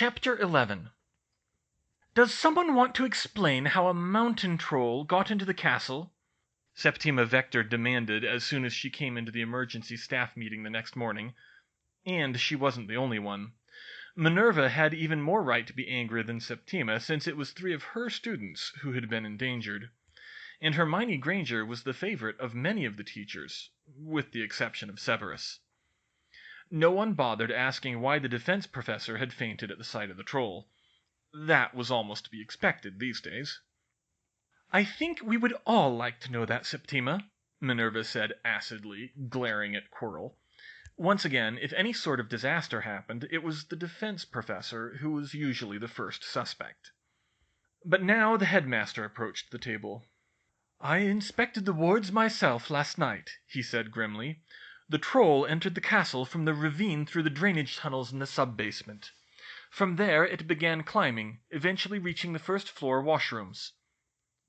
Chapter 11. "Does someone want to explain how a mountain troll got into the castle?" Septima Vector demanded as soon as she came into the emergency staff meeting the next morning. And she wasn't the only one. Minerva had even more right to be angry than Septima, since it was 3 of her students who had been endangered. And Hermione Granger was the favorite of many of the teachers, with the exception of Severus. No one bothered asking why the defense professor had fainted at the sight of the troll. That was almost to be expected these days. "I think we would all like to know that, Septima," Minerva said acidly, glaring at Quirrell. Once again, if any sort of disaster happened, it was the defense professor who was usually the first suspect. But now the headmaster approached the table. "I inspected the wards myself last night," he said grimly. "The troll entered the castle from the ravine through the drainage tunnels in the sub-basement. From there it began climbing, eventually reaching the first-floor washrooms."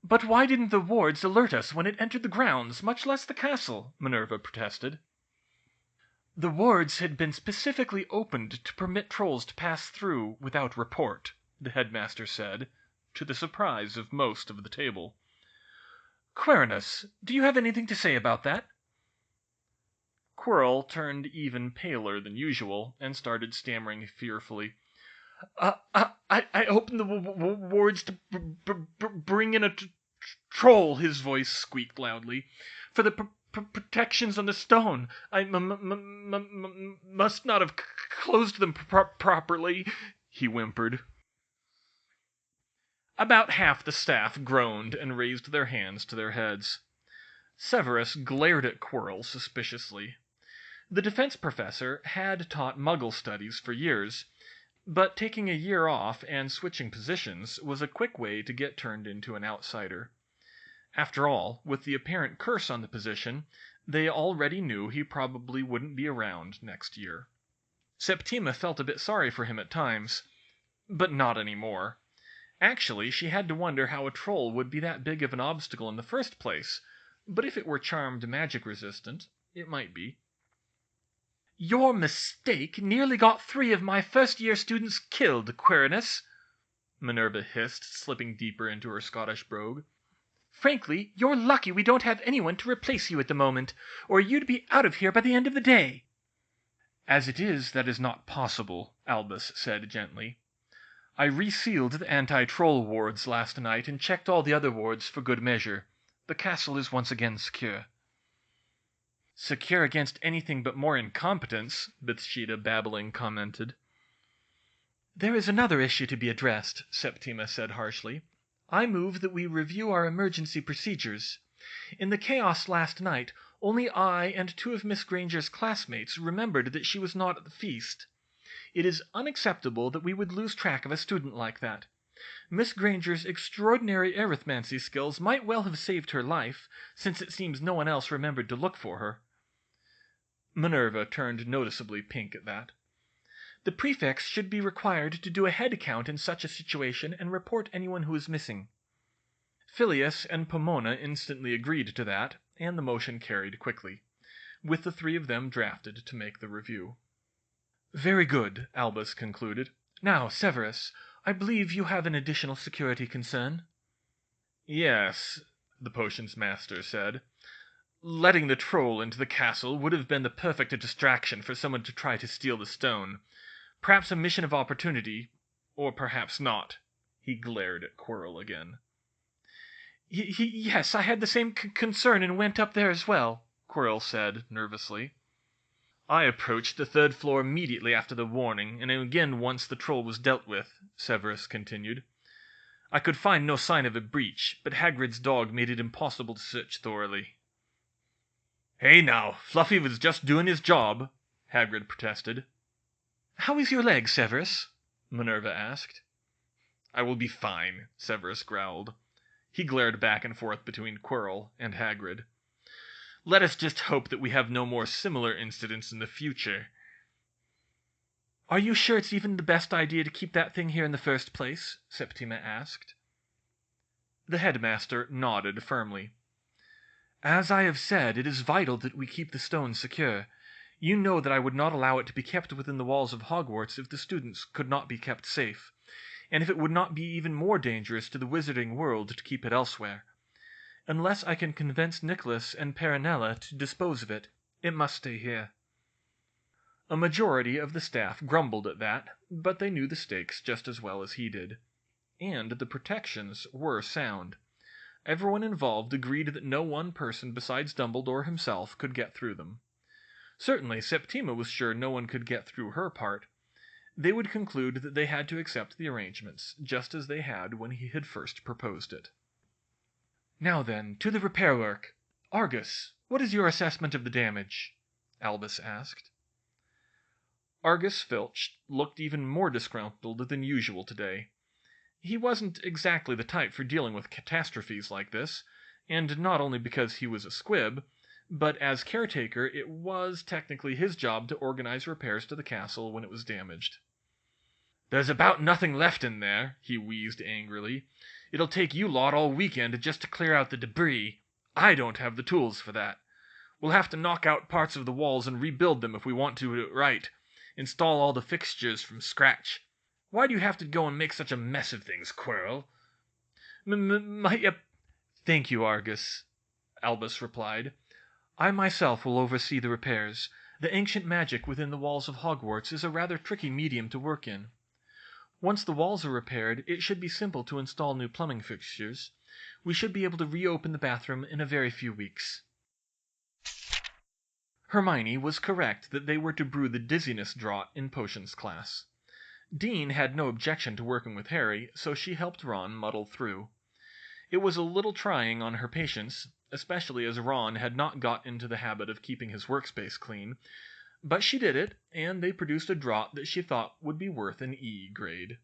"But why didn't the wards alert us when it entered the grounds, much less the castle?" Minerva protested. "The wards had been specifically opened to permit trolls to pass through without report," the headmaster said, to the surprise of most of the table. "Quirinus, do you have anything to say about that?" Quirrell turned even paler than usual, and started stammering fearfully. I opened the wards to bring in a troll," his voice squeaked loudly, "for the protections on the stone. I must not have closed them properly," he whimpered. About half the staff groaned and raised their hands to their heads. Severus glared at Quirrell suspiciously. The defense professor had taught Muggle studies for years, but taking a year off and switching positions was a quick way to get turned into an outsider. After all, with the apparent curse on the position, they already knew he probably wouldn't be around next year. Septima felt a bit sorry for him at times, but not anymore. Actually, she had to wonder how a troll would be that big of an obstacle in the first place, but if it were charmed magic resistant, it might be. "Your mistake nearly got 3 of my first-year students killed, Quirinus," Minerva hissed, slipping deeper into her Scottish brogue. "Frankly, you're lucky we don't have anyone to replace you at the moment, or you'd be out of here by the end of the day." "As it is, that is not possible," Albus said gently. "I resealed the anti-troll wards last night and checked all the other wards for good measure. The castle is once again secure." "Secure against anything but more incompetence," Bathsheba babbling commented. "There is another issue to be addressed," Septima said harshly. "I move that we review our emergency procedures. In the chaos last night, only I and 2 of Miss Granger's classmates remembered that she was not at the feast. It is unacceptable that we would lose track of a student like that. Miss Granger's extraordinary arithmancy skills might well have saved her life, since it seems no one else remembered to look for her." Minerva turned noticeably pink at that. "The prefects should be required to do a head count in such a situation and report anyone who is missing." Phileas and Pomona instantly agreed to that, and the motion carried quickly, with the 3 of them drafted to make the review. "Very good," Albus concluded. "Now, Severus, I believe you have an additional security concern?" "Yes," the potions master said. "Letting the troll into the castle would have been the perfect distraction for someone to try to steal the stone. Perhaps a mission of opportunity, or perhaps not." He glared at Quirrell again. Yes, I had the same concern and went up there as well," Quirrell said nervously. "I approached the 3rd floor immediately after the warning, and again once the troll was dealt with," Severus continued. "I could find no sign of a breach, but Hagrid's dog made it impossible to search thoroughly." "Hey now, Fluffy was just doing his job," Hagrid protested. "How is your leg, Severus?" Minerva asked. "I will be fine," Severus growled. He glared back and forth between Quirrell and Hagrid. "Let us just hope that we have no more similar incidents in the future." "Are you sure it's even the best idea to keep that thing here in the first place?" Septima asked. The headmaster nodded firmly. "As I have said, it is vital that we keep the stone secure. You know that I would not allow it to be kept within the walls of Hogwarts if the students could not be kept safe, and if it would not be even more dangerous to the wizarding world to keep it elsewhere. Unless I can convince Nicholas and Perenella to dispose of it, it must stay here." A majority of the staff grumbled at that, but they knew the stakes just as well as he did. And the protections were sound. Everyone involved agreed that no one person besides Dumbledore himself could get through them. Certainly, Septima was sure no one could get through her part. They would conclude that they had to accept the arrangements, just as they had when he had first proposed it. "Now then, to the repair work. Argus, what is your assessment of the damage?" Albus asked. Argus Filch looked even more disgruntled than usual today. He wasn't exactly the type for dealing with catastrophes like this, and not only because he was a squib, but as caretaker it was technically his job to organize repairs to the castle when it was damaged. "There's about nothing left in there," he wheezed angrily. "It'll take you lot all weekend just to clear out the debris. I don't have the tools for that. We'll have to knock out parts of the walls and rebuild them if we want to do it right. Install all the fixtures from scratch. Why do you have to go and make such a mess of things, Quirrell?" "Thank you, Argus," Albus replied. "I myself will oversee the repairs. The ancient magic within the walls of Hogwarts is a rather tricky medium to work in. Once the walls are repaired, it should be simple to install new plumbing fixtures. We should be able to reopen the bathroom in a very few weeks." Hermione was correct that they were to brew the dizziness draught in potions class. Dean had no objection to working with Harry, so she helped Ron muddle through. It was a little trying on her patience, especially as Ron had not got into the habit of keeping his workspace clean, but she did it, and they produced a draught that she thought would be worth an E grade.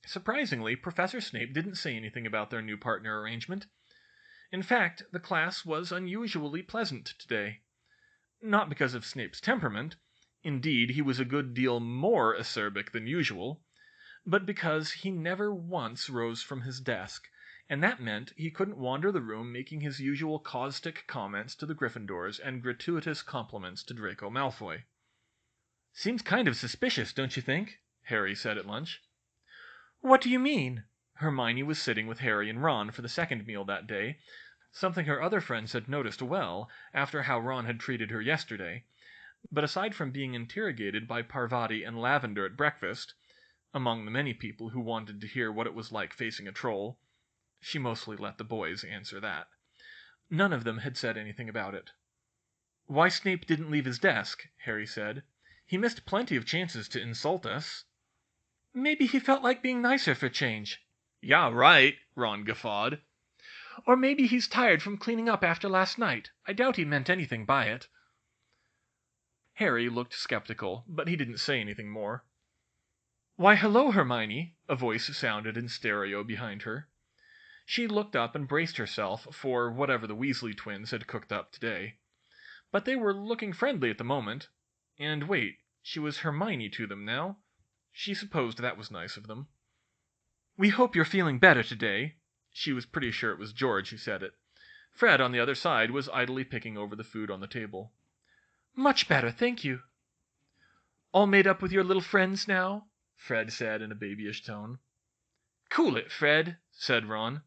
Surprisingly, Professor Snape didn't say anything about their new partner arrangement. In fact, the class was unusually pleasant today. Not because of Snape's temperament, indeed he was a good deal more acerbic than usual, but because he never once rose from his desk, and that meant he couldn't wander the room making his usual caustic comments to the Gryffindors and gratuitous compliments to Draco Malfoy. "Seems kind of suspicious, don't you think?" Harry said at lunch. "What do you mean?" Hermione was sitting with Harry and Ron for the second meal that day, something her other friends had noticed well after how Ron had treated her yesterday, but aside from being interrogated by Parvati and Lavender at breakfast, among the many people who wanted to hear what it was like facing a troll, she mostly let the boys answer that. None of them had said anything about it. "Why Snape didn't leave his desk," Harry said. "He missed plenty of chances to insult us." "Maybe he felt like being nicer for change." "Yeah, right," Ron guffawed. "Or maybe he's tired from cleaning up after last night. I doubt he meant anything by it." Harry looked skeptical, but he didn't say anything more. "Why, hello, Hermione," a voice sounded in stereo behind her. She looked up and braced herself for whatever the Weasley twins had cooked up today. But they were looking friendly at the moment. And wait, she was Hermione to them now? She supposed that was nice of them. "We hope you're feeling better today." She was pretty sure it was George who said it. Fred, on the other side, was idly picking over the food on the table. "Much better, thank you." "All made up with your little friends now?" Fred said in a babyish tone. "Cool it, Fred," said Ron.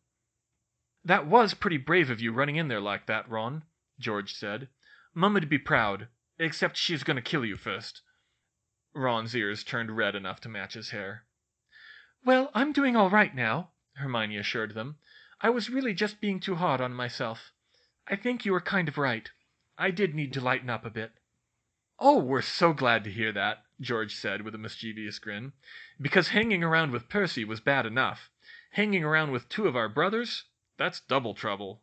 "That was pretty brave of you running in there like that, Ron," George said. "Mumma'd be proud, except she's gonna kill you first." Ron's ears turned red enough to match his hair. "Well, I'm doing all right now," Hermione assured them. "I was really just being too hard on myself. I think you were kind of right. I did need to lighten up a bit." "Oh, we're so glad to hear that," George said with a mischievous grin. "Because hanging around with Percy was bad enough. Hanging around with two of our brothers? That's double trouble."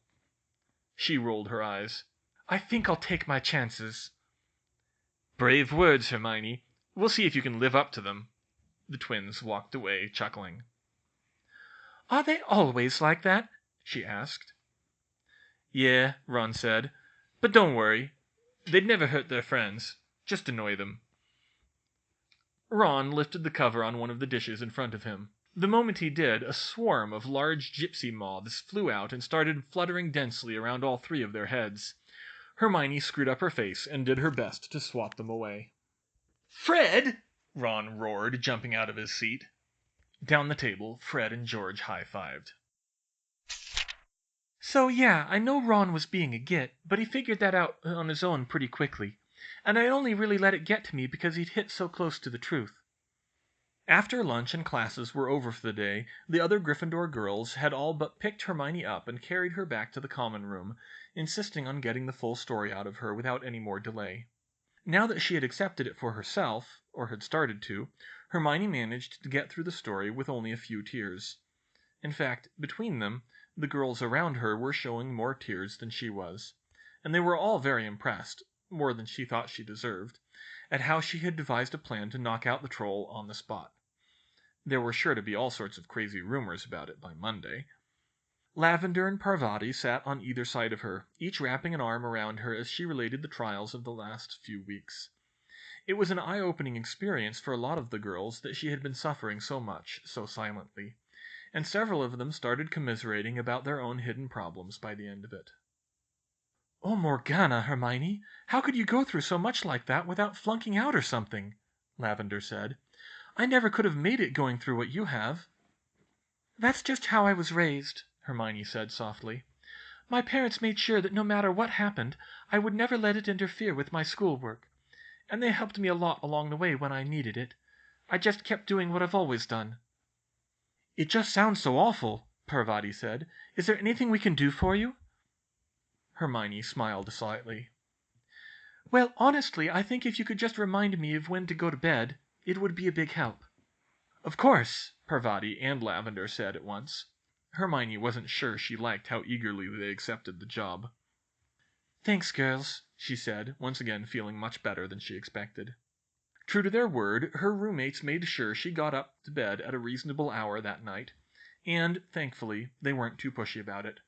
She rolled her eyes. "I think I'll take my chances." "Brave words, Hermione. We'll see if you can live up to them." The twins walked away, chuckling. "Are they always like that?" she asked. "Yeah," Ron said. "But don't worry. They'd never hurt their friends. Just annoy them." Ron lifted the cover on one of the dishes in front of him. The moment he did, a swarm of large gypsy moths flew out and started fluttering densely around all three of their heads. Hermione screwed up her face and did her best to swat them away. "Fred!" Ron roared, jumping out of his seat. Down the table, Fred and George high-fived. "So yeah, I know Ron was being a git, but he figured that out on his own pretty quickly. And I only really let it get to me because he'd hit so close to the truth." After lunch and classes were over for the day, the other Gryffindor girls had all but picked Hermione up and carried her back to the common room, insisting on getting the full story out of her without any more delay. Now that she had accepted it for herself, or had started to, Hermione managed to get through the story with only a few tears. In fact, between them, the girls around her were showing more tears than she was, and they were all very impressed, more than she thought she deserved, at how she had devised a plan to knock out the troll on the spot. There were sure to be all sorts of crazy rumors about it by Monday. Lavender and Parvati sat on either side of her, each wrapping an arm around her as she related the trials of the last few weeks. It was an eye-opening experience for a lot of the girls that she had been suffering so much, so silently, and several of them started commiserating about their own hidden problems by the end of it. "Oh, Morgana, Hermione, how could you go through so much like that without flunking out or something?" Lavender said. "I never could have made it going through what you have." "That's just how I was raised," Hermione said softly. "My parents made sure that no matter what happened, I would never let it interfere with my schoolwork. And they helped me a lot along the way when I needed it. I just kept doing what I've always done." "It just sounds so awful," Parvati said. "Is there anything we can do for you?" Hermione smiled slightly. "Well, honestly, I think if you could just remind me of when to go to bed, it would be a big help." "Of course," Parvati and Lavender said at once. Hermione wasn't sure she liked how eagerly they accepted the job. "Thanks, girls," she said, once again feeling much better than she expected. True to their word, her roommates made sure she got up to bed at a reasonable hour that night, and, thankfully, they weren't too pushy about it.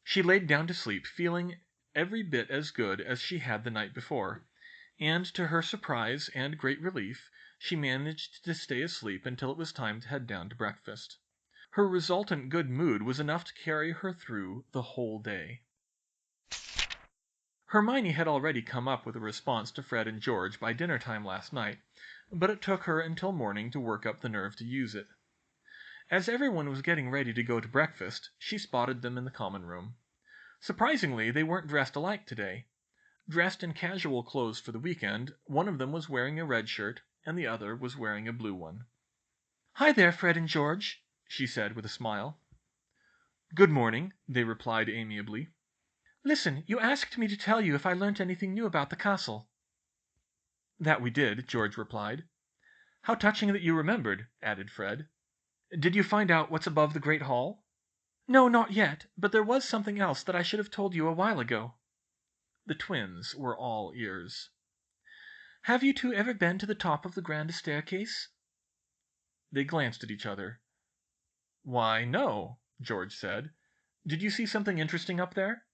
She laid down to sleep feeling every bit as good as she had the night before, and to her surprise and great relief, she managed to stay asleep until it was time to head down to breakfast. Her resultant good mood was enough to carry her through the whole day. Hermione had already come up with a response to Fred and George by dinner time last night, but it took her until morning to work up the nerve to use it. As everyone was getting ready to go to breakfast, she spotted them in the common room. Surprisingly, they weren't dressed alike today. Dressed in casual clothes for the weekend, one of them was wearing a red shirt, and the other was wearing a blue one. "Hi there, Fred and George," she said with a smile. "Good morning," they replied amiably. "Listen, you asked me to tell you if I learnt anything new about the castle." "That we did," George replied. "How touching that you remembered," added Fred. "Did you find out what's above the Great Hall?" "No, not yet, but there was something else that I should have told you a while ago." The twins were all ears. "Have you two ever been to the top of the grand staircase?" They glanced at each other. "Why, no," George said. "Did you see something interesting up there?"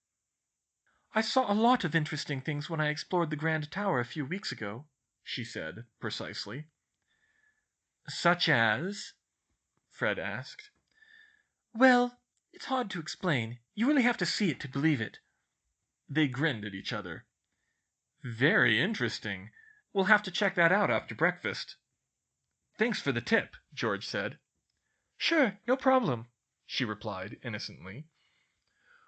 "I saw a lot of interesting things when I explored the Grand Tower a few weeks ago," she said, precisely. "Such as?" Fred asked. "Well, it's hard to explain. You really have to see it to believe it." They grinned at each other. "Very interesting. We'll have to check that out after breakfast." "Thanks for the tip," George said. "Sure, no problem," she replied innocently.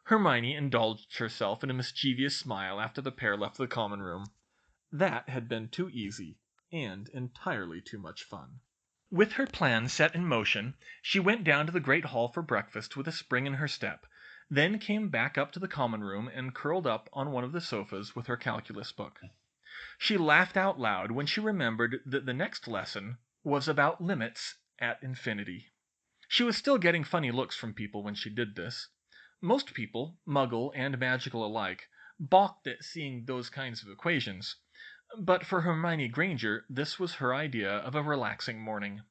Hermione indulged herself in a mischievous smile after the pair left the common room. That had been too easy, and entirely too much fun. With her plan set in motion, she went down to the great hall for breakfast with a spring in her step, then came back up to the common room and curled up on one of the sofas with her calculus book. She laughed out loud when she remembered that the next lesson was about limits at infinity. She was still getting funny looks from people when she did this. Most people, Muggle and magical alike, balked at seeing those kinds of equations. But for Hermione Granger, this was her idea of a relaxing morning.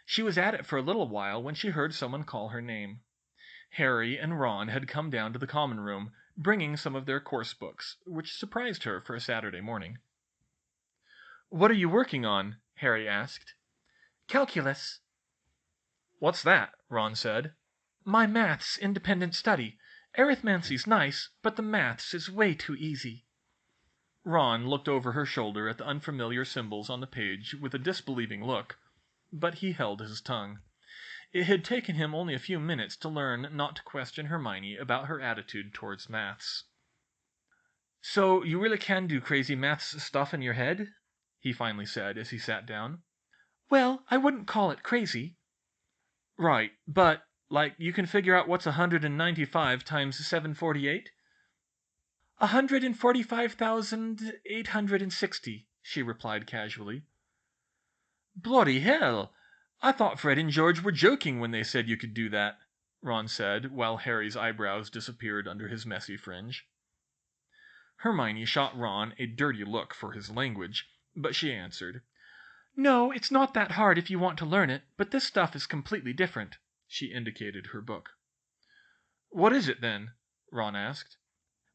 She was at it for a little while when she heard someone call her name. Harry and Ron had come down to the common room, bringing some of their course books, which surprised her for a Saturday morning. "What are you working on?" Harry asked. "Calculus." "What's that?" Ron said. "My maths independent study. Arithmancy's nice, but the maths is way too easy." Ron looked over her shoulder at the unfamiliar symbols on the page with a disbelieving look, but he held his tongue. It had taken him only a few minutes to learn not to question Hermione about her attitude towards maths. "So you really can do crazy maths stuff in your head?" he finally said as he sat down. "Well, I wouldn't call it crazy." "Right, but, like, you can figure out what's 195 times 748? 145,860, she replied casually. "Bloody hell! I thought Fred and George were joking when they said you could do that," Ron said, while Harry's eyebrows disappeared under his messy fringe. Hermione shot Ron a dirty look for his language, but she answered, "No, it's not that hard if you want to learn it, but this stuff is completely different." She indicated her book. "What is it, then?" Ron asked.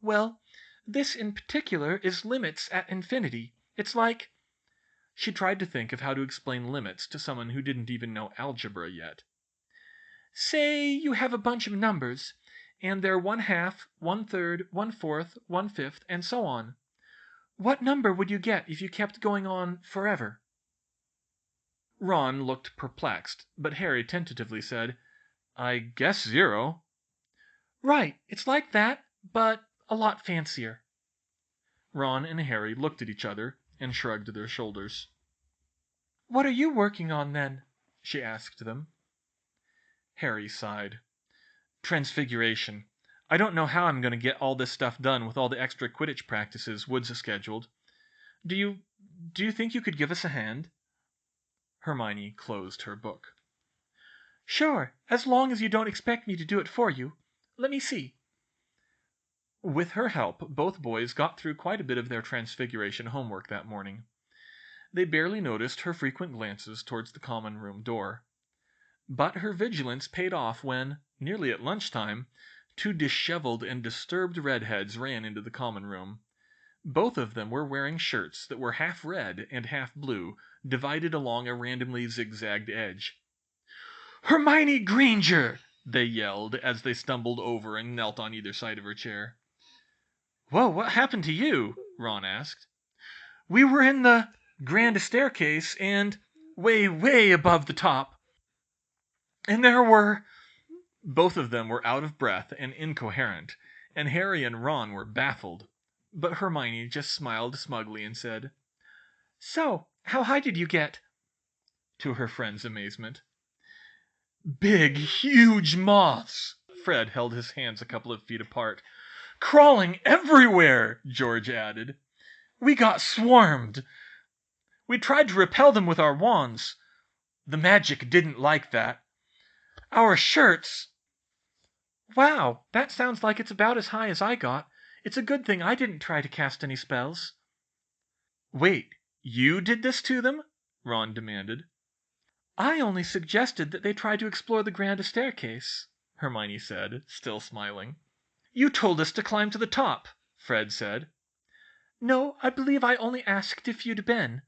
"Well, this in particular is limits at infinity. It's like..." She tried to think of how to explain limits to someone who didn't even know algebra yet. "Say you have a bunch of numbers, and they're 1/2, 1/3, 1/4, 1/5, and so on. What number would you get if you kept going on forever?" Ron looked perplexed, but Harry tentatively said, "I guess 0. "Right, it's like that, but a lot fancier." Ron and Harry looked at each other and shrugged their shoulders. "What are you working on, then?" she asked them. Harry sighed. "Transfiguration. I don't know how I'm going to get all this stuff done with all the extra Quidditch practices Woods scheduled. Do you think you could give us a hand?" Hermione closed her book. "Sure, as long as you don't expect me to do it for you. Let me see." With her help, both boys got through quite a bit of their Transfiguration homework that morning. They barely noticed her frequent glances towards the common room door. But her vigilance paid off when, nearly at lunchtime, 2 disheveled and disturbed redheads ran into the common room. Both of them were wearing shirts that were half red and half blue, divided along a randomly zigzagged edge. "Hermione Granger!" they yelled as they stumbled over and knelt on either side of her chair. "Whoa, what happened to you?" Ron asked. "We were in the grand staircase, and way, way above the top. And there were..." Both of them were out of breath and incoherent, and Harry and Ron were baffled. But Hermione just smiled smugly and said, "So, how high did you get?" to her friend's amazement. "Big, huge moths!" Fred held his hands a couple of feet apart. "Crawling everywhere," George added. "We got swarmed. We tried to repel them with our wands. The magic didn't like that. Our shirts..." "Wow, that sounds like it's about as high as I got. It's a good thing I didn't try to cast any spells." "Wait, you did this to them?" Ron demanded. "I only suggested that they try to explore the grand staircase," Hermione said, still smiling. "You told us to climb to the top," Fred said. "No, I believe I only asked if you'd been."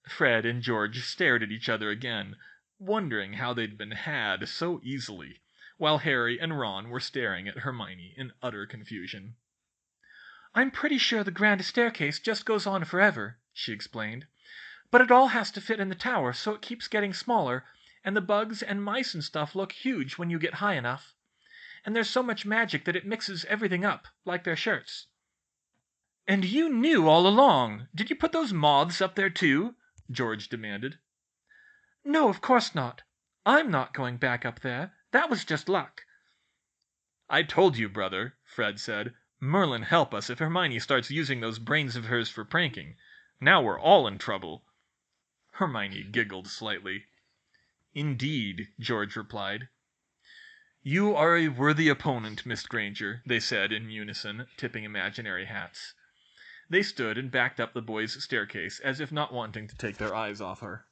Fred and George stared at each other again, wondering how they'd been had so easily, while Harry and Ron were staring at Hermione in utter confusion. "I'm pretty sure the grand staircase just goes on forever," she explained. "But it all has to fit in the tower, so it keeps getting smaller, and the bugs and mice and stuff look huge when you get high enough. And there's so much magic that it mixes everything up, like their shirts." "And you knew all along! Did you put those moths up there too?" George demanded. "No, of course not. I'm not going back up there. That was just luck." "I told you, brother," Fred said. "Merlin help us if Hermione starts using those brains of hers for pranking. Now we're all in trouble." Hermione giggled slightly. "Indeed," George replied. "You are a worthy opponent, Miss Granger," they said in unison, tipping imaginary hats. They stood and backed up the boys' staircase as if not wanting to take their eyes off her.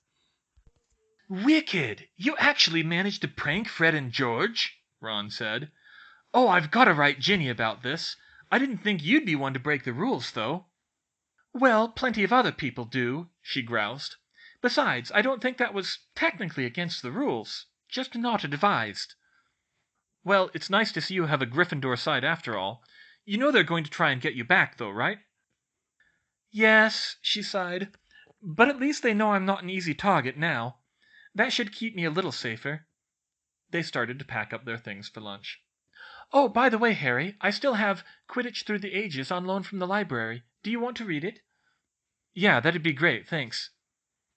"Wicked! You actually managed to prank Fred and George?" Ron said. "Oh, I've got to write Ginny about this. I didn't think you'd be one to break the rules, though." "Well, plenty of other people do," she groused. "Besides, I don't think that was technically against the rules. Just not advised." "Well, it's nice to see you have a Gryffindor side after all. You know they're going to try and get you back, though, right?" Yes, she sighed, but at least they know I'm not an easy target now. That should keep me a little safer. They started to pack up their things for lunch. Oh, by the way, Harry, I still have Quidditch Through the Ages on loan from the library. Do you want to read it? Yeah, that'd be great, thanks.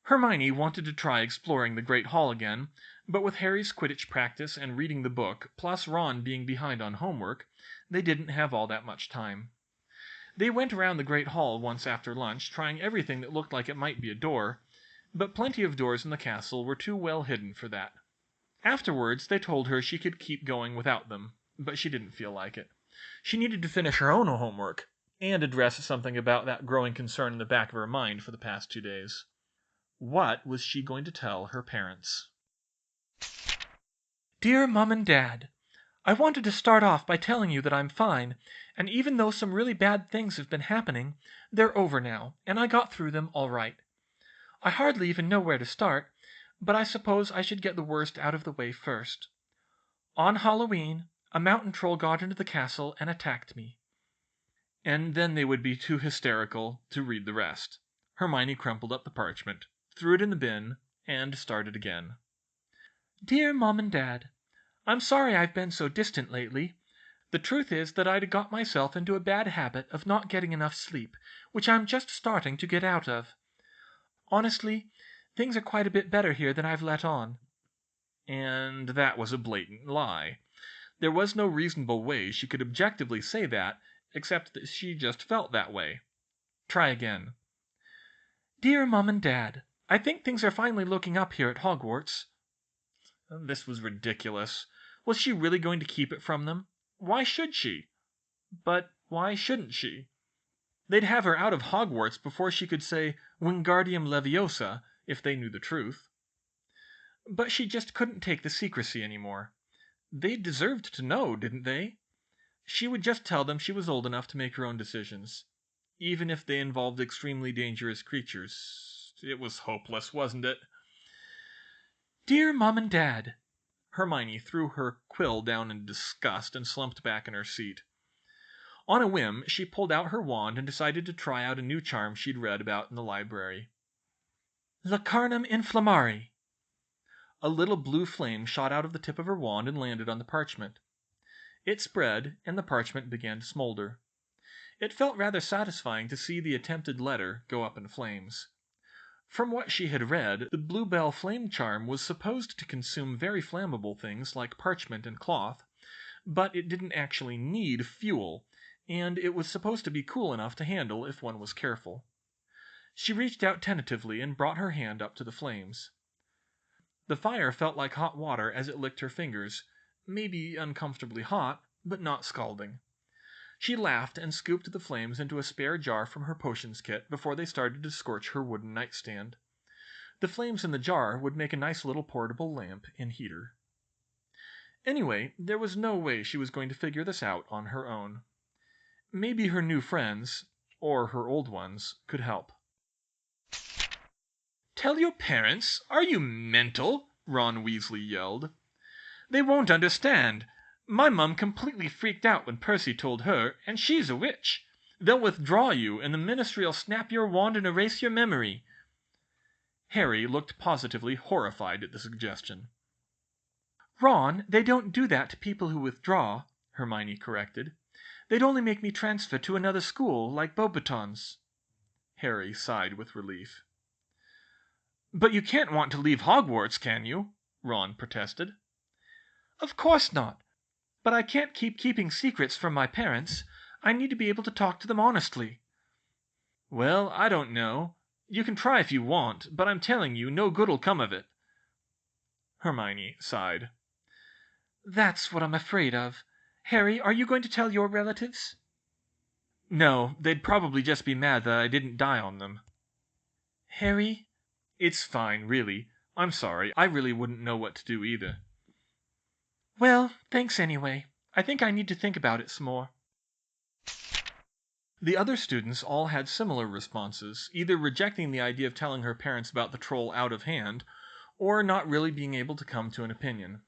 Hermione wanted to try exploring the Great Hall again, but with Harry's Quidditch practice and reading the book, plus Ron being behind on homework, they didn't have all that much time. They went around the Great Hall once after lunch, trying everything that looked like it might be a door, but plenty of doors in the castle were too well hidden for that. Afterwards, they told her she could keep going without them, but she didn't feel like it. She needed to finish her own homework, and address something about that growing concern in the back of her mind for the past 2 days. What was she going to tell her parents? Dear Mom and Dad, I wanted to start off by telling you that I'm fine, and even though some really bad things have been happening, they're over now, and I got through them all right. I hardly even know where to start, but I suppose I should get the worst out of the way first. On Halloween, a mountain troll got into the castle and attacked me. And then they would be too hysterical to read the rest. Hermione crumpled up the parchment, threw it in the bin, and started again. Dear Mom and Dad, I'm sorry I've been so distant lately. The truth is that I'd got myself into a bad habit of not getting enough sleep, which I'm just starting to get out of. Honestly, things are quite a bit better here than I've let on. And that was a blatant lie. There was no reasonable way she could objectively say that, except that she just felt that way. Try again. Dear Mom and Dad, I think things are finally looking up here at Hogwarts. This was ridiculous. Was she really going to keep it from them? Why should she? But why shouldn't she? They'd have her out of Hogwarts before she could say Wingardium Leviosa if they knew the truth. But she just couldn't take the secrecy anymore. They deserved to know, didn't they? She would just tell them she was old enough to make her own decisions, even if they involved extremely dangerous creatures. It was hopeless, wasn't it? Dear Mom and Dad. Hermione threw her quill down in disgust and slumped back in her seat. On a whim, she pulled out her wand and decided to try out a new charm she'd read about in the library. Lacarnum inflammari. A little blue flame shot out of the tip of her wand and landed on the parchment. It spread, and the parchment began to smolder. It felt rather satisfying to see the attempted letter go up in flames. From what she had read, the Bluebell flame charm was supposed to consume very flammable things like parchment and cloth, but it didn't actually need fuel, and it was supposed to be cool enough to handle if one was careful. She reached out tentatively and brought her hand up to the flames. The fire felt like hot water as it licked her fingers, maybe uncomfortably hot, but not scalding. She laughed and scooped the flames into a spare jar from her potions kit before they started to scorch her wooden nightstand. The flames in the jar would make a nice little portable lamp and heater. Anyway, there was no way she was going to figure this out on her own. Maybe her new friends, or her old ones, could help. Tell your parents? Are you mental? Ron Weasley yelled. They won't understand. My mum completely freaked out when Percy told her, and she's a witch. They'll withdraw you, and the ministry'll snap your wand and erase your memory. Harry looked positively horrified at the suggestion. Ron, they don't do that to people who withdraw, Hermione corrected. They'd only make me transfer to another school, like Beauxbatons. Harry sighed with relief. But you can't want to leave Hogwarts, can you? Ron protested. Of course not. But I can't keep keeping secrets from my parents. I need to be able to talk to them honestly. Well, I don't know. You can try if you want, but I'm telling you, no good'll come of it. Hermione sighed. That's what I'm afraid of. Harry, are you going to tell your relatives? No, they'd probably just be mad that I didn't die on them. Harry? It's fine, really. I'm sorry. I really wouldn't know what to do either. Well, thanks anyway. I think I need to think about it some more. The other students all had similar responses, either rejecting the idea of telling her parents about the troll out of hand, or not really being able to come to an opinion.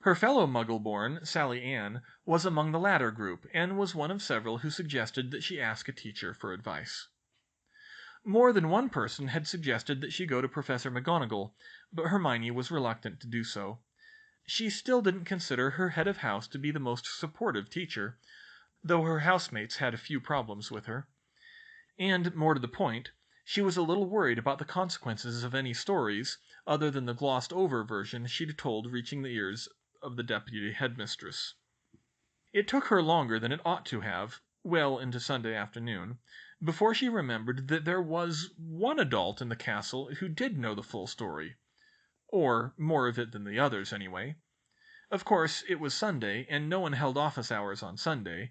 Her fellow Muggle-born, Sally Ann, was among the latter group, and was one of several who suggested that she ask a teacher for advice. More than one person had suggested that she go to Professor McGonagall, but Hermione was reluctant to do so. She still didn't consider her head of house to be the most supportive teacher, though her housemates had a few problems with her. And, more to the point, she was a little worried about the consequences of any stories, other than the glossed-over version she'd told reaching the ears of the deputy headmistress. It took her longer than it ought to have, well into Sunday afternoon, before she remembered that there was one adult in the castle who did know the full story. Or more of it than the others, anyway. Of course, it was Sunday, and no one held office hours on Sunday,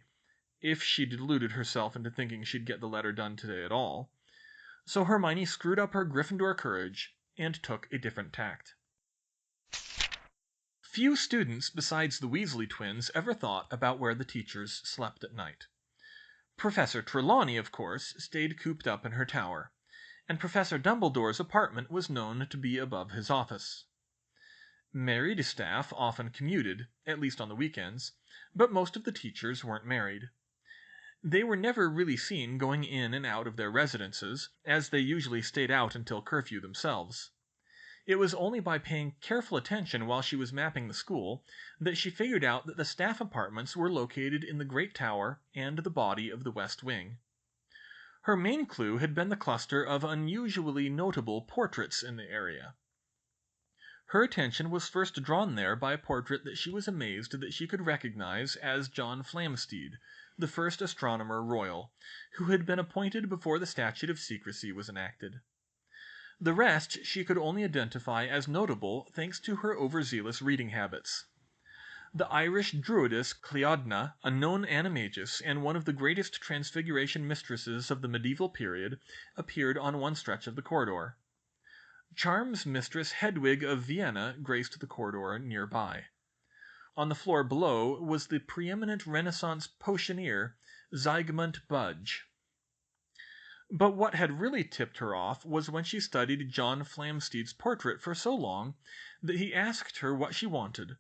if she deluded herself into thinking she'd get the letter done today at all. So Hermione screwed up her Gryffindor courage and took a different tact. Few students besides the Weasley twins ever thought about where the teachers slept at night. Professor Trelawney, of course, stayed cooped up in her tower, and Professor Dumbledore's apartment was known to be above his office. Mary DeStaff often commuted, at least on the weekends, but most of the teachers weren't married. They were never really seen going in and out of their residences, as they usually stayed out until curfew themselves. It was only by paying careful attention while she was mapping the school that she figured out that the staff apartments were located in the Great Tower and the body of the West Wing. Her main clue had been the cluster of unusually notable portraits in the area. Her attention was first drawn there by a portrait that she was amazed that she could recognize as John Flamsteed, the first Astronomer Royal, who had been appointed before the Statute of Secrecy was enacted. The rest she could only identify as notable thanks to her overzealous reading habits. The Irish druidess Cleodna, a known animagus and one of the greatest transfiguration mistresses of the medieval period, appeared on one stretch of the corridor. Charm's mistress Hedwig of Vienna graced the corridor nearby. On the floor below was the preeminent Renaissance potioneer Zygmunt Budge. But what had really tipped her off was when she studied John Flamsteed's portrait for so long that he asked her what she wanted,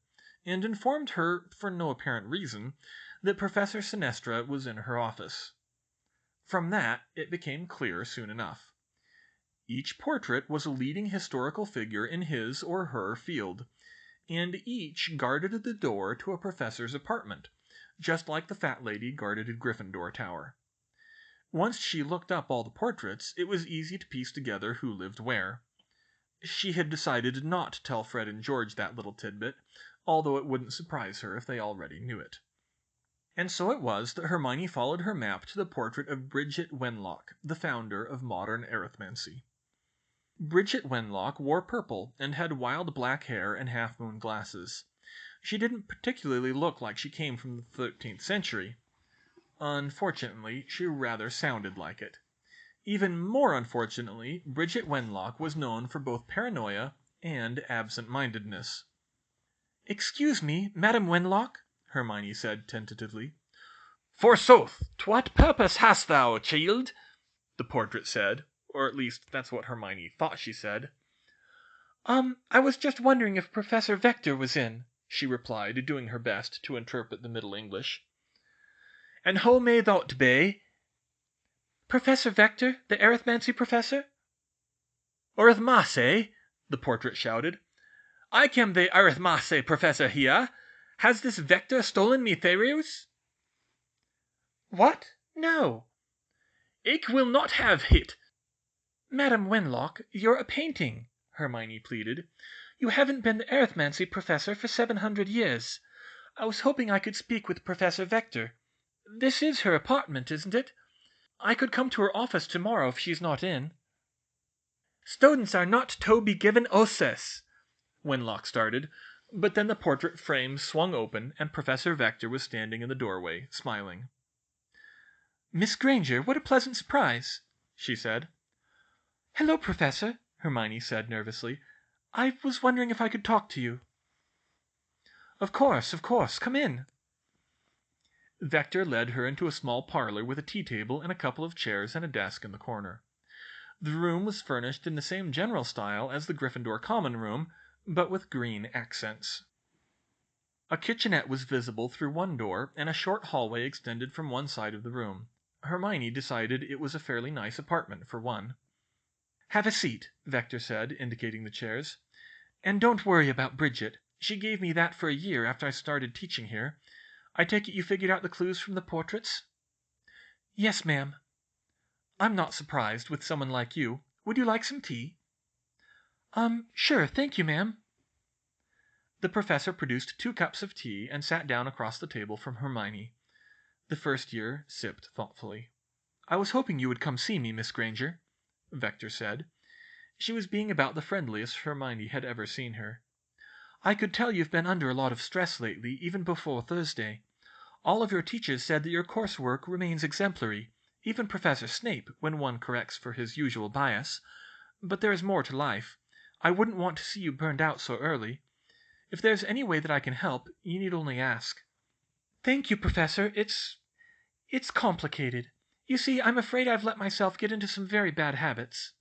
and informed her, for no apparent reason, that Professor Sinestra was in her office. From that, it became clear soon enough. Each portrait was a leading historical figure in his or her field, and each guarded the door to a professor's apartment, just like the fat lady guarded Gryffindor Tower. Once she looked up all the portraits, it was easy to piece together who lived where. She had decided not to tell Fred and George that little tidbit, although it wouldn't surprise her if they already knew it. And so it was that Hermione followed her map to the portrait of Bridget Wenlock, the founder of modern arithmancy. Bridget Wenlock wore purple and had wild black hair and half-moon glasses. She didn't particularly look like she came from the 13th century. Unfortunately, she rather sounded like it. Even more unfortunately, Bridget Wenlock was known for both paranoia and absent-mindedness. "Excuse me, Madam Wenlock," Hermione said tentatively. "Forsooth, to what purpose hast thou, child?" the portrait said, or at least that's what Hermione thought she said. I was just wondering if Professor Vector was in," she replied, doing her best to interpret the Middle English. "And who may thot be?" "Professor Vector, the arithmancy professor." "Arithmancy?" the portrait shouted. "I am the arithmancy professor here. Has this Vector stolen me theories?" "What? No." "Ich will not have hit." "Madam Wenlock, you're a painting," Hermione pleaded. "You haven't been the arithmancy professor for 700 years. I was hoping I could speak with Professor Vector. This is her apartment, isn't it? I could come to her office tomorrow if she's not in." "Students are not to be given access," Wenlock started, but then the portrait frame swung open and Professor Vector was standing in the doorway, smiling. "Miss Granger, what a pleasant surprise," she said. "Hello, Professor," Hermione said nervously. "I was wondering if I could talk to you." Of course. Come in." Vector led her into a small parlor with a tea table and a couple of chairs and a desk in the corner. The room was furnished in the same general style as the Gryffindor common room, but with green accents. A kitchenette was visible through one door, and a short hallway extended from one side of the room. Hermione decided it was a fairly nice apartment for one. Have a seat, Vector said, indicating the chairs. And don't worry about Bridget. She gave me that for a year after I started teaching here. I take it you figured out the clues from the portraits? Yes, ma'am. I'm not surprised with someone like you. Would you like some tea? Sure, thank you, ma'am. The professor produced 2 cups of tea and sat down across the table from Hermione. The first year sipped thoughtfully. I was hoping you would come see me, Miss Granger, Vector said. She was being about the friendliest Hermione had ever seen her. I could tell you've been under a lot of stress lately, even before Thursday. All of your teachers said that your coursework remains exemplary, even Professor Snape, when one corrects for his usual bias. But there is more to life. I wouldn't want to see you burned out so early. If there's any way that I can help, you need only ask. Thank you, Professor. It's complicated. You see, I'm afraid I've let myself get into some very bad habits.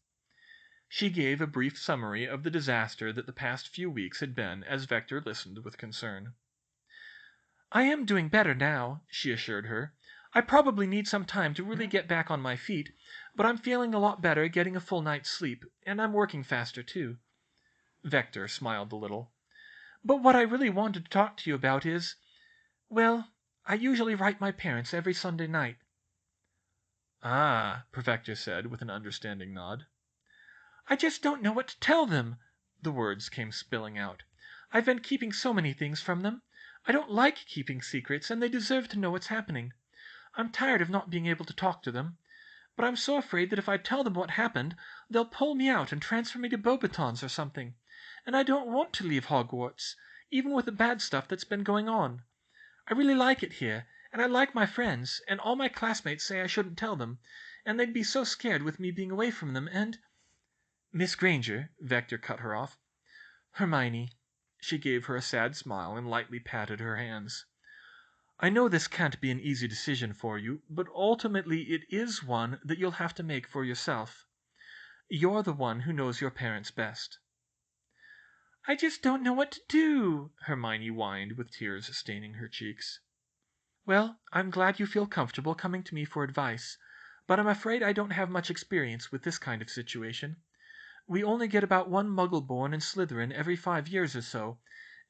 She gave a brief summary of the disaster that the past few weeks had been as Vector listened with concern. I am doing better now, she assured her. I probably need some time to really get back on my feet, but I'm feeling a lot better getting a full night's sleep, and I'm working faster too. Vector smiled a little. But what I really wanted to talk to you about is, well, I usually write my parents every Sunday night. Ah, Vector said with an understanding nod. I just don't know what to tell them, the words came spilling out. I've been keeping so many things from them. I don't like keeping secrets, and they deserve to know what's happening. I'm tired of not being able to talk to them. But I'm so afraid that if I tell them what happened, they'll pull me out and transfer me to Beauxbatons or something. And I don't want to leave Hogwarts, even with the bad stuff that's been going on. I really like it here, and I like my friends, and all my classmates say I shouldn't tell them, and they'd be so scared with me being away from them, and... Miss Granger, Vector cut her off. Hermione. She gave her a sad smile and lightly patted her hands. I know this can't be an easy decision for you, but ultimately it is one that you'll have to make for yourself. You're the one who knows your parents best. I just don't know what to do, Hermione whined with tears staining her cheeks. Well, I'm glad you feel comfortable coming to me for advice, but I'm afraid I don't have much experience with this kind of situation. We only get about 1 Muggle born in Slytherin every 5 years or so,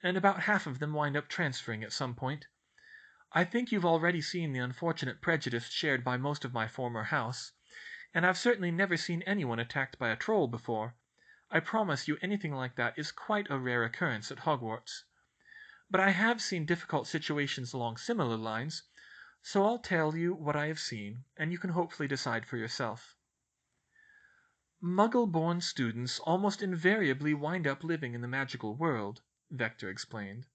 and about half of them wind up transferring at some point. I think you've already seen the unfortunate prejudice shared by most of my former house, and I've certainly never seen anyone attacked by a troll before. I promise you anything like that is quite a rare occurrence at Hogwarts. But I have seen difficult situations along similar lines, so I'll tell you what I have seen, and you can hopefully decide for yourself. Muggle-born students almost invariably wind up living in the magical world, Vector explained.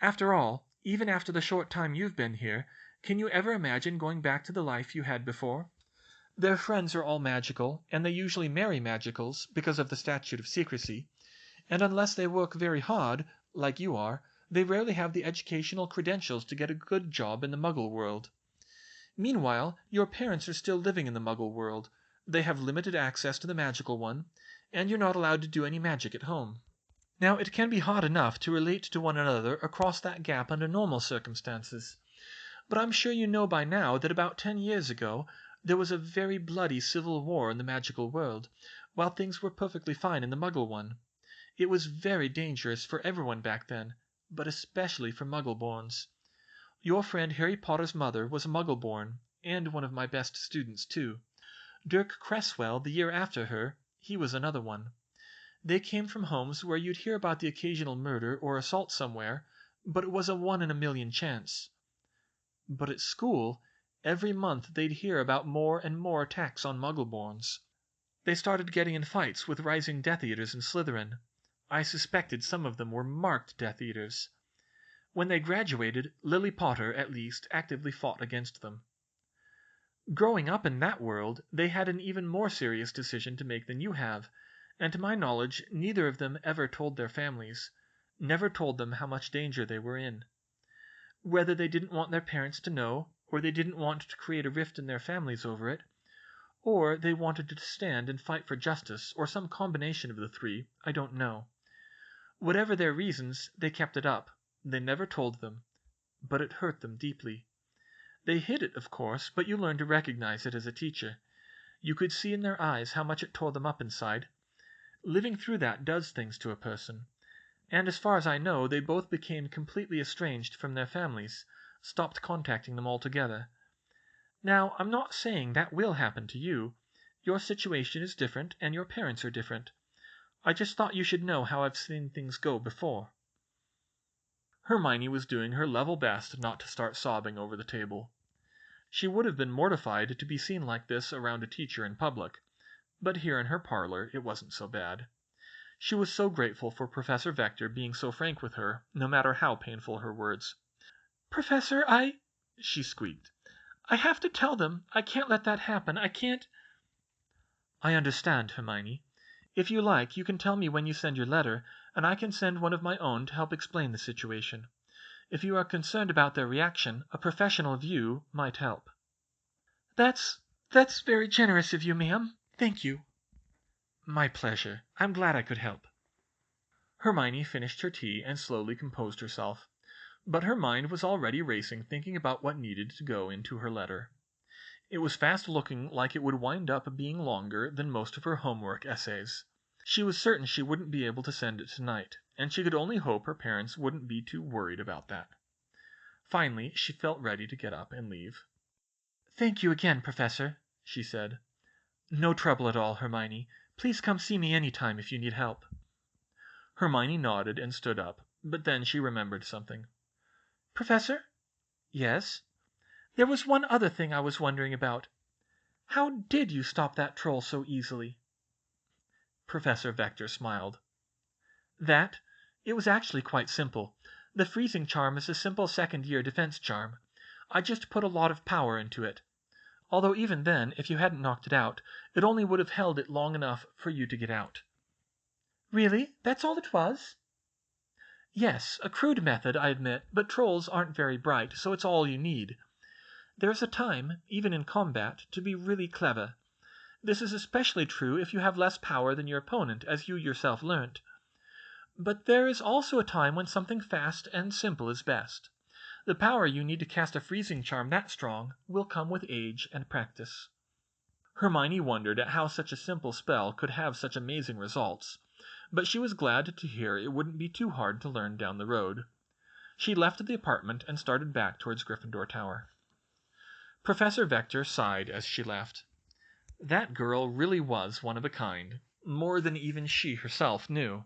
After all, even after the short time you've been here, can you ever imagine going back to the life you had before? Their friends are all magical, and they usually marry magicals because of the statute of secrecy, and unless they work very hard, like you are, they rarely have the educational credentials to get a good job in the Muggle world. Meanwhile, your parents are still living in the Muggle world. They have limited access to the magical one, and you're not allowed to do any magic at home. Now, it can be hard enough to relate to one another across that gap under normal circumstances, but I'm sure you know by now that about 10 years ago there was a very bloody civil war in the magical world, while things were perfectly fine in the Muggle one. It was very dangerous for everyone back then, but especially for Muggle-borns. Your friend Harry Potter's mother was a Muggle-born, and one of my best students, too. Dirk Cresswell, the year after her, he was another one. They came from homes where you'd hear about the occasional murder or assault somewhere, but it was a 1 in a million chance. But at school, every month they'd hear about more and more attacks on Muggle-borns. They started getting in fights with rising Death Eaters in Slytherin. I suspected some of them were marked Death Eaters. When they graduated, Lily Potter, at least, actively fought against them. Growing up in that world, they had an even more serious decision to make than you have, and to my knowledge neither of them ever told their families, never told them how much danger they were in. Whether they didn't want their parents to know, or they didn't want to create a rift in their families over it, or they wanted to stand and fight for justice, or some combination of the 3, I don't know. Whatever their reasons, they kept it up. They never told them, but it hurt them deeply. They hid it, of course, but you learn to recognize it as a teacher. You could see in their eyes how much it tore them up inside. Living through that does things to a person. And as far as I know, they both became completely estranged from their families, stopped contacting them altogether. Now, I'm not saying that will happen to you. Your situation is different, and your parents are different. I just thought you should know how I've seen things go before." Hermione was doing her level best not to start sobbing over the table. She would have been mortified to be seen like this around a teacher in public, but here in her parlor it wasn't so bad. She was so grateful for Professor Vector being so frank with her, no matter how painful her words. "Professor, she squeaked. "I have to tell them. I can't let that happen. I can't—" "I understand, Hermione. If you like, you can tell me when you send your letter, and I can send one of my own to help explain the situation. If you are concerned about their reaction, a professional view might help." That's very generous of you, ma'am. Thank you." "My pleasure. I'm glad I could help." Hermione finished her tea and slowly composed herself, but her mind was already racing, thinking about what needed to go into her letter. It was fast looking like it would wind up being longer than most of her homework essays. She was certain she wouldn't be able to send it tonight, and she could only hope her parents wouldn't be too worried about that. Finally, she felt ready to get up and leave. "Thank you again, Professor," she said. "No trouble at all, Hermione. Please come see me any time if you need help." Hermione nodded and stood up, but then she remembered something. "Professor?" "Yes?" "There was one other thing I was wondering about. How did you stop that troll so easily?" Professor Vector smiled. "That? It was actually quite simple. The freezing charm is a simple second-year defense charm. I just put a lot of power into it. Although even then, if you hadn't knocked it out, it only would have held it long enough for you to get out." "Really? That's all it was?" "Yes, a crude method, I admit, but trolls aren't very bright, so it's all you need. There's a time, even in combat, to be really clever. This is especially true if you have less power than your opponent, as you yourself learnt. But there is also a time when something fast and simple is best. The power you need to cast a freezing charm that strong will come with age and practice." Hermione wondered at how such a simple spell could have such amazing results, but she was glad to hear it wouldn't be too hard to learn down the road. She left the apartment and started back towards Gryffindor Tower. Professor Vector sighed as she left. That girl really was one of a kind, more than even she herself knew.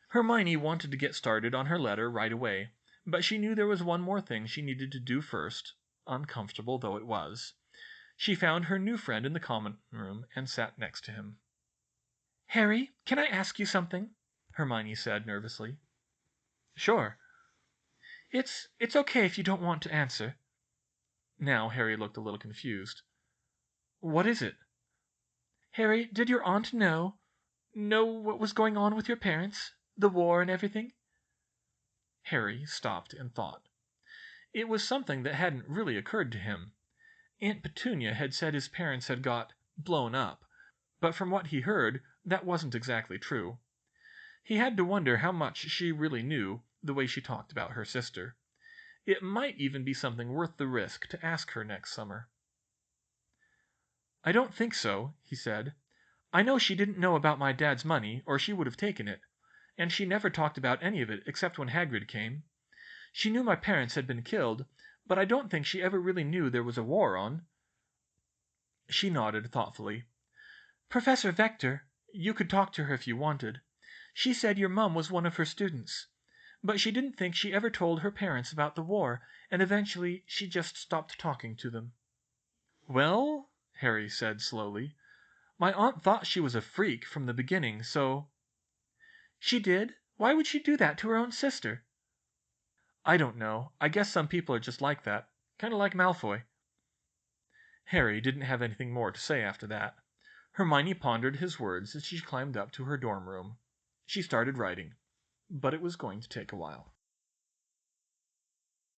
Hermione wanted to get started on her letter right away, but she knew there was one more thing she needed to do first, uncomfortable though it was. She found her new friend in the common room and sat next to him. "Harry, can I ask you something?" Hermione said nervously. "Sure." It's okay if you don't want to answer." Now Harry looked a little confused. "What is it?" "Harry, did your aunt know what was going on with your parents? The war and everything?" Harry stopped and thought. It was something that hadn't really occurred to him. Aunt Petunia had said his parents had got blown up, but from what he heard, that wasn't exactly true. He had to wonder how much she really knew, the way she talked about her sister. It might even be something worth the risk to ask her next summer. "I don't think so," he said. "I know she didn't know about my dad's money, or she would have taken it. And she never talked about any of it except when Hagrid came. She knew my parents had been killed, but I don't think she ever really knew there was a war on." She nodded thoughtfully. "Professor Vector, you could talk to her if you wanted. She said your mum was one of her students. But she didn't think she ever told her parents about the war, and eventually she just stopped talking to them." "Well," Harry said slowly, "my aunt thought she was a freak from the beginning, so—" "She did? Why would she do that to her own sister?" "I don't know. I guess some people are just like that. Kind of like Malfoy." Harry didn't have anything more to say after that. Hermione pondered his words as she climbed up to her dorm room. She started writing, but it was going to take a while.